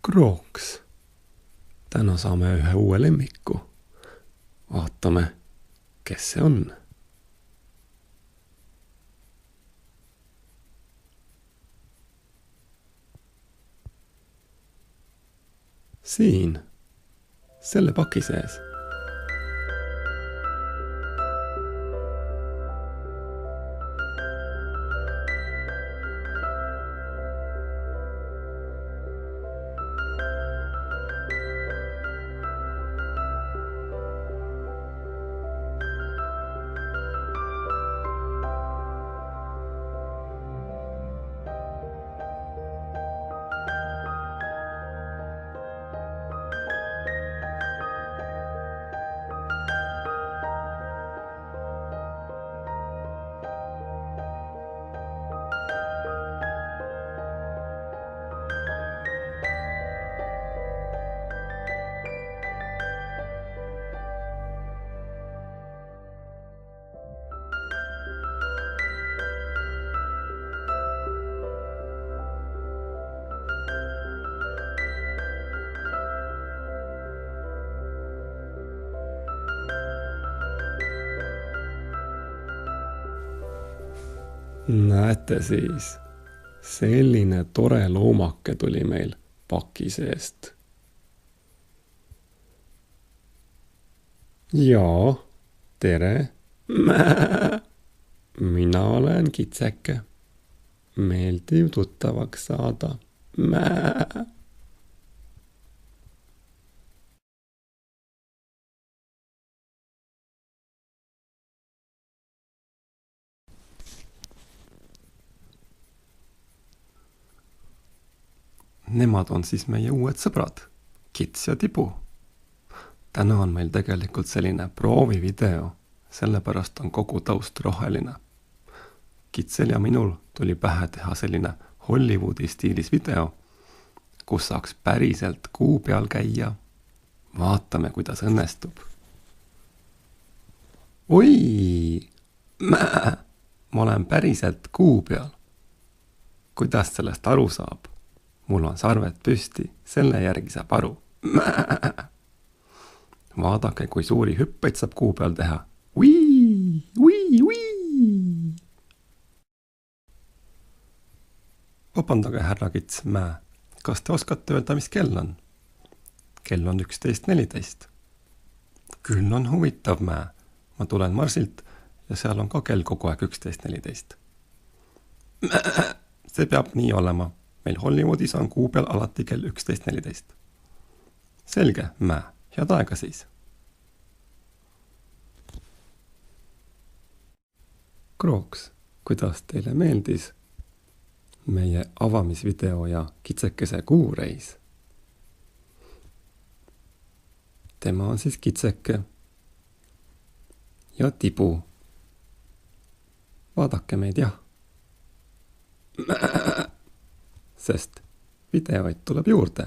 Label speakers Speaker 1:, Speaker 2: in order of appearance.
Speaker 1: Krooks. Täna saame ühe uue lemmiku. Vaatame, kes see on. Siin, selle paki sees. Näete siis, selline tore loomake tuli meil paki seest. Jaa, tere. Mina olen kitseke. Meeldiv tuttavaks saada. Nemad on siis meie uued sõbrad, Kits ja Tibu. Täna on meil tegelikult selline proovivideo, sellepärast on kogu taust roheline. Kitsel ja minul tuli pähe teha selline Hollywoodi stiilis video, kus saaks päriselt kuu peal käia. Vaatame, kuidas õnnestub. Oi, ma olen päriselt kuu peal. Kuidas sellest aru saab? Mul on sarved püsti, selle järgi saab aru. Vaadake, kui suuri hüppeid saab kuu peal teha. Vabandage, härra Kits, kas te oskate öelda, mis kell on? Kell on 11:14. Küll on huvitav, ma tulen Marsilt ja seal on ka kell kogu aeg 11:14. See peab nii olema. Meil Hollywoodis on kuu peal alati kell 11:14. Selge, head aega siis. Krooks, kuidas teile meeldis meie avamisvideo ja kitsekese kuureis? Tema on siis kitseke ja Tibu. Vaadake meid, jah. Sest videoid tuleb juurde.